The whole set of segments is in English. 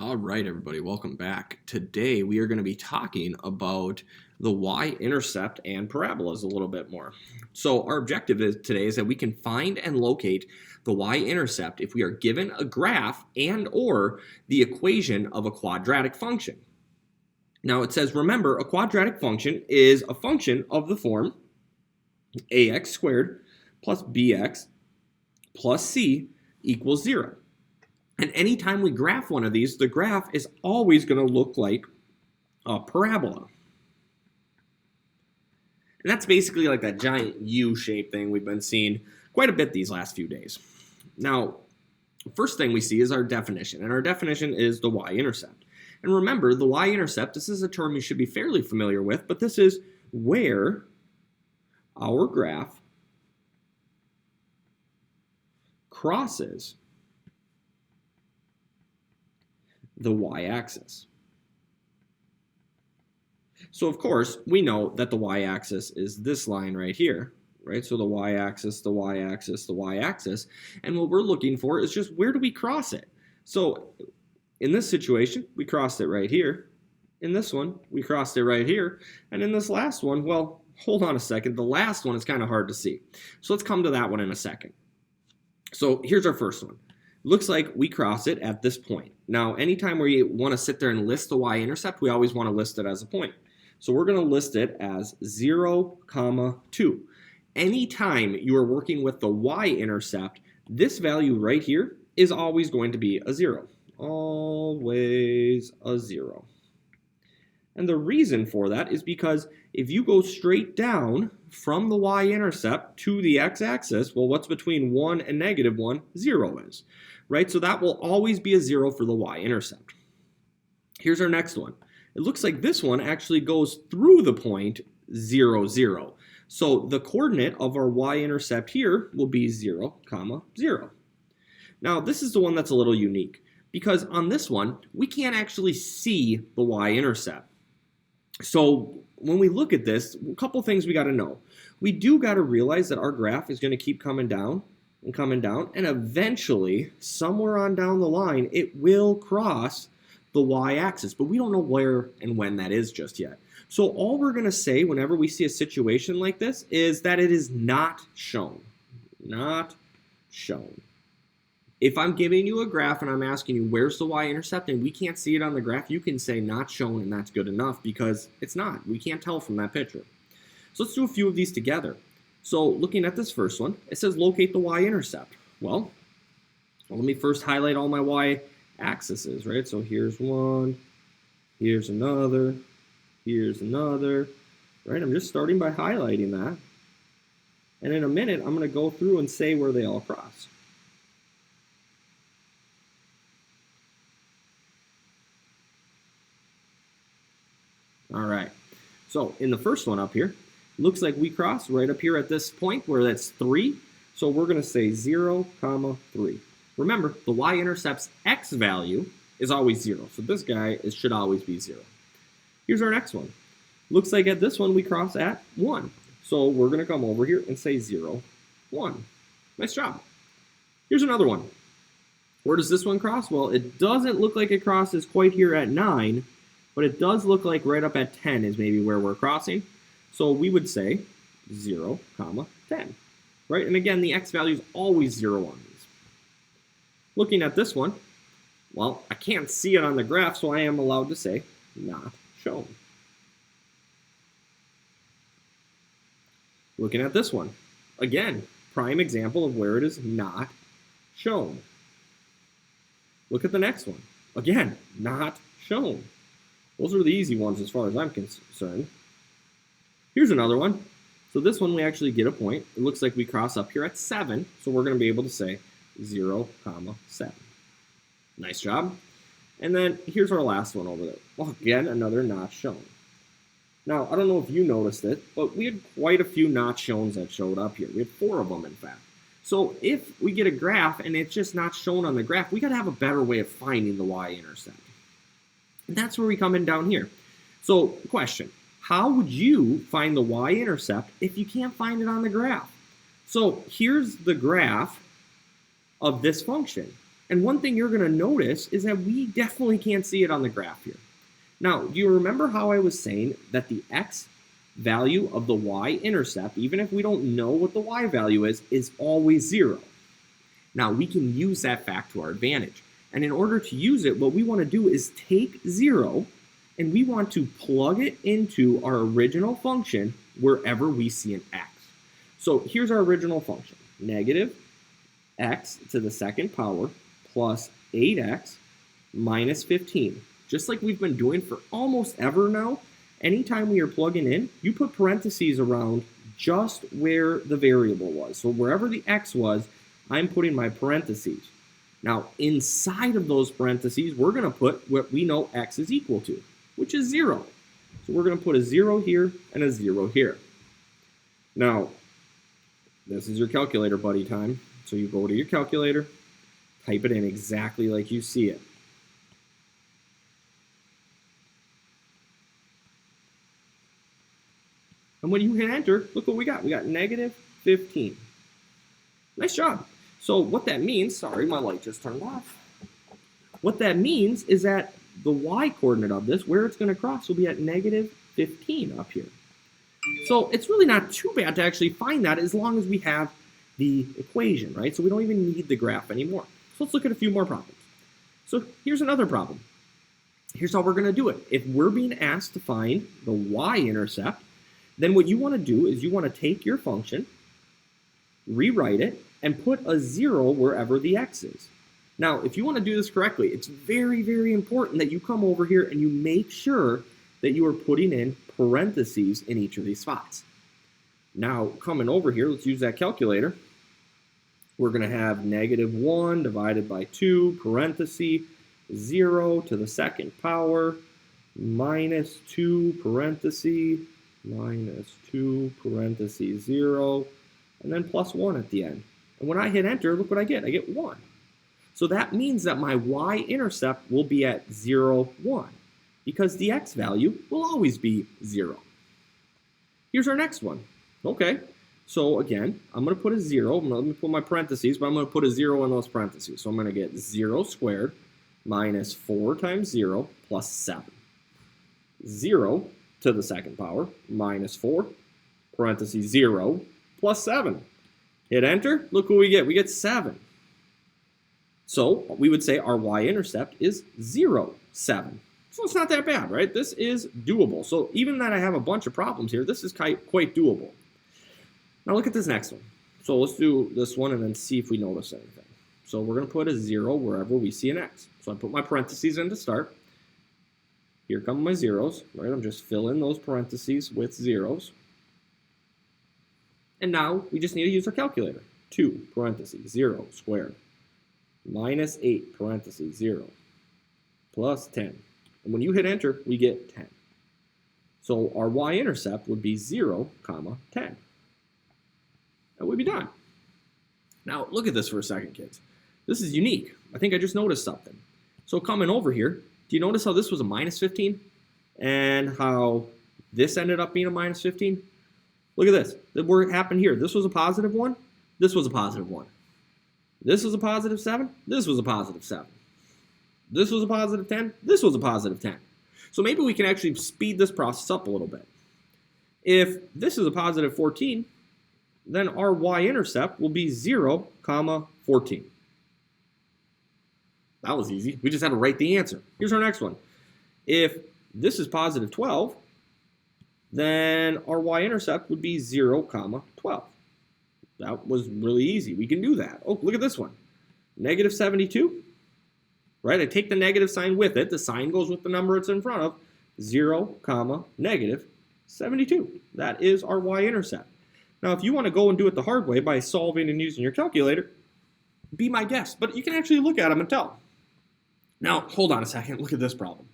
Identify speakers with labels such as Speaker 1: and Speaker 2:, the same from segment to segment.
Speaker 1: All right, everybody, welcome back. Today we are going to be talking about the y-intercept and parabolas a little bit more. So our objective today is that we can find and locate the y-intercept if we are given a graph and or the equation of a quadratic function. Now it says, remember, a quadratic function is a function of the form ax squared plus bx plus c equals 0. And anytime we graph one of these, the graph is always going to look like a parabola. And that's basically like that giant U-shaped thing we've been seeing quite a bit these last few days. Now, first thing we see is our definition, and our definition is the y-intercept. And remember, the y-intercept, this is a term you should be fairly familiar with, but this is where our graph crosses the y-axis. So of course, we know that the y-axis is this line right here, right? So the y-axis, the y-axis, the y-axis, and what we're looking for is just where do we cross it? So in this situation, we crossed it right here. In this one, we crossed it right here. And in this last one, well, hold on a second. The last one is kind of hard to see. So let's come to that one in a second. So here's our first one. Looks like we cross it at this point. Now, anytime we want to sit there and list the y-intercept, we always want to list it as a point. So we're going to list it as 0, 2. Anytime you are working with the y-intercept, this value right here is always going to be a 0. Always a 0. And the reason for that is because if you go straight down from the y-intercept to the x-axis, well, what's between 1 and -1? 0 is, right? So that will always be a 0 for the y-intercept. Here's our next one. It looks like this one actually goes through the point 0, 0. So the coordinate of our y-intercept here will be 0, 0. Now, this is the one that's a little unique because on this one, we can't actually see the y-intercept. So when we look at this, a couple things we got to know. We do got to realize that our graph is going to keep coming down, and eventually, somewhere on down the line, it will cross the y-axis, but we don't know where and when that is just yet. So all we're going to say whenever we see a situation like this is that it is not shown. Not shown. If I'm giving you a graph and I'm asking you where's the y-intercept and we can't see it on the graph, you can say not shown and that's good enough because it's not. We can't tell from that picture. So let's do a few of these together. So looking at this first one, it says locate the y-intercept. Well, let me first highlight all my y-axes, right? So here's one, here's another, right? I'm just starting by highlighting that. And in a minute, I'm going to go through and say where they all cross. All right, so in the first one up here, looks like we cross right up here at this point where that's 3. So we're going to say 0, 3. Remember, the y-intercept's x value is always 0. So this guy should always be 0. Here's our next one. Looks like at this one we cross at 1. So we're going to come over here and say 0, 1. Nice job. Here's another one. Where does this one cross? Well, it doesn't look like it crosses quite here at 9. But it does look like right up at 10 is maybe where we're crossing. So we would say 0, 10, right? And again, the x value is always 0 on these. Looking at this one, well, I can't see it on the graph, so I am allowed to say not shown. Looking at this one, again, prime example of where it is not shown. Look at the next one. Again, not shown. Those are the easy ones as far as I'm concerned. Here's another one. So this one we actually get a point. It looks like we cross up here at 7, so we're going to be able to say 0, 7. Nice job. And then here's our last one over there. Well, again, another not shown. Now, I don't know if you noticed it, but we had quite a few not showns that showed up here. We had 4 of them, in fact. So if we get a graph and it's just not shown on the graph, we got to have a better way of finding the y-intercept. And that's where we come in down here. So, question, how would you find the y-intercept if you can't find it on the graph? So, here's the graph of this function. And one thing you're going to notice is that we definitely can't see it on the graph here. Now, do you remember how I was saying that the x value of the y-intercept, even if we don't know what the y value is always 0? Now, we can use that fact to our advantage. And in order to use it, what we want to do is take 0 and we want to plug it into our original function wherever we see an x. So here's our original function, negative x to the second power plus 8x minus 15. Just like we've been doing for almost ever now, anytime we are plugging in, you put parentheses around just where the variable was. So wherever the x was, I'm putting my parentheses. Now, inside of those parentheses, we're going to put what we know x is equal to, which is 0. So we're going to put a 0 here and a 0 here. Now, this is your calculator buddy time. So you go to your calculator, type it in exactly like you see it. And when you hit enter, look what we got. We got negative 15. Nice job. So what that means, sorry, my light just turned off. What that means is that the y-coordinate of this, where it's going to cross, will be at negative 15 up here. So it's really not too bad to actually find that as long as we have the equation, right? So we don't even need the graph anymore. So let's look at a few more problems. So here's another problem. Here's how we're going to do it. If we're being asked to find the y-intercept, then what you want to do is you want to take your function, rewrite it, and put a 0 wherever the x is. Now, if you want to do this correctly, it's very, very important that you come over here and you make sure that you are putting in parentheses in each of these spots. Now, coming over here, let's use that calculator. We're going to have negative 1 divided by 2, parenthesis, 0 to the second power, minus 2, parenthesis, minus 2, parenthesis, 0, and then plus 1 at the end. And when I hit enter, look what I get. I get 1. So that means that my y-intercept will be at 0, 1, because the x value will always be 0. Here's our next one. Okay, so again, I'm going to put a 0. I'm going to put my parentheses, but I'm going to put a 0 in those parentheses. So I'm going to get 0 squared minus 4 times 0 plus 7. 0 to the second power minus 4, parentheses 0, plus 7. Hit enter, look what we get. We get 7. So we would say our y-intercept is 0, 7. So it's not that bad, right? This is doable. So even that I have a bunch of problems here, this is quite doable. Now look at this next one. So let's do this one and then see if we notice anything. So we're going to put a 0 wherever we see an x. So I put my parentheses in to start. Here come my zeros, right? I'm just filling those parentheses with zeros. And now we just need to use our calculator. 2, parentheses, 0 squared, minus 8, parentheses, 0, plus 10. And when you hit enter, we get 10. So our y-intercept would be 0, 10. That would be done. Now look at this for a second, kids. This is unique. I think I just noticed something. So coming over here, do you notice how this was a minus 15? And how this ended up being a minus 15? Look at this. What happened here? This was a positive 1. This was a positive 1. This was a positive 7. This was a positive 7. This was a positive 10. This was a positive 10. So maybe we can actually speed this process up a little bit. If this is a positive 14, then our y-intercept will be 0, 14. That was easy. We just had to write the answer. Here's our next one. If this is positive 12, then our y-intercept would be 0, 12. That was really easy. We can do that. Oh, look at this one. Negative 72. Right? I take the negative sign with it. The sign goes with the number it's in front of. 0, negative 72. That is our y-intercept. Now, if you want to go and do it the hard way by solving and using your calculator, be my guest. But you can actually look at them and tell. Now, hold on a second. Look at this problem.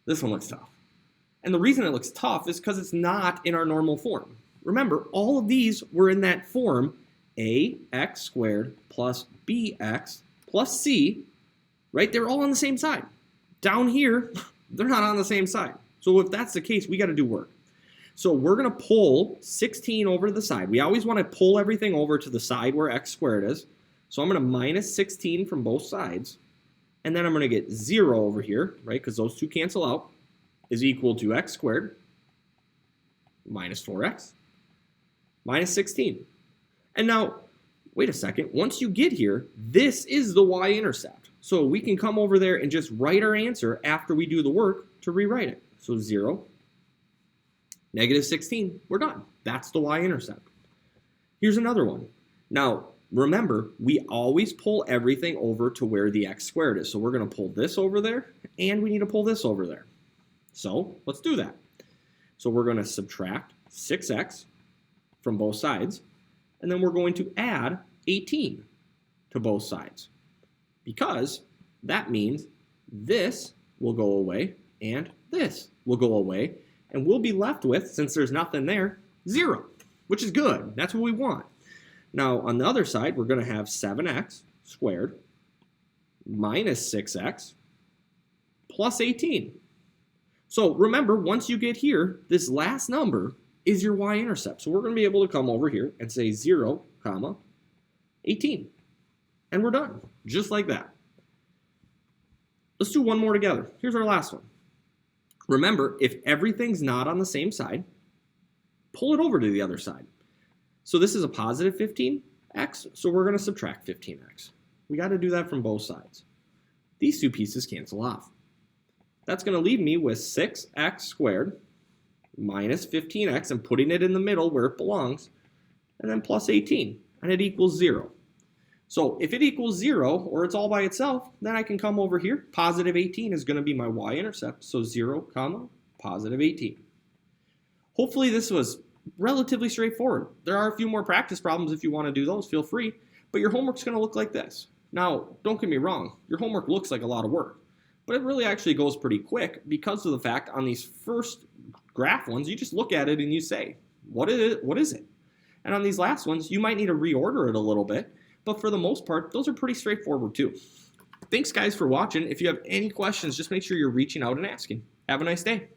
Speaker 1: This one looks tough. And the reason it looks tough is because it's not in our normal form. Remember, all of these were in that form ax squared plus bx plus c, right? They're all on the same side. Down here, they're not on the same side. So if that's the case, we got to do work. So we're going to pull 16 over to the side. We always want to pull everything over to the side where x squared is. So I'm going to minus 16 from both sides, and then I'm going to get 0 over here, right, because those two cancel out, is equal to x squared minus 4x minus 16. And now, wait a second, once you get here, this is the y-intercept. So we can come over there and just write our answer after we do the work to rewrite it. So 0, negative 16, we're done. That's the y-intercept. Here's another one. Now, remember, we always pull everything over to where the x squared is. So we're going to pull this over there, and we need to pull this over there. So let's do that. So we're going to subtract 6x from both sides, and then we're going to add 18 to both sides, because that means this will go away and this will go away, and we'll be left with, since there's nothing there, 0, which is good. That's what we want. Now, on the other side, we're going to have 7x squared minus 6x plus 18. So remember, once you get here, this last number is your y-intercept. So we're going to be able to come over here and say 0, comma, 18. And we're done, just like that. Let's do one more together. Here's our last one. Remember, if everything's not on the same side, pull it over to the other side. So this is a positive 15x, so we're going to subtract 15x. We got to do that from both sides. These two pieces cancel off. That's going to leave me with 6x squared minus 15x, and putting it in the middle where it belongs, and then plus 18, and it equals 0. So if it equals 0, or it's all by itself, then I can come over here. Positive 18 is going to be my y-intercept, so 0, comma, positive 18. Hopefully this was relatively straightforward. There are a few more practice problems. If you want to do those, feel free, but your homework's going to look like this. Now, don't get me wrong, your homework looks like a lot of work, but it really actually goes pretty quick because of the fact on these first graph ones, you just look at it and you say, what is it? And on these last ones, you might need to reorder it a little bit, but for the most part, those are pretty straightforward too. Thanks guys for watching. If you have any questions, just make sure you're reaching out and asking. Have a nice day.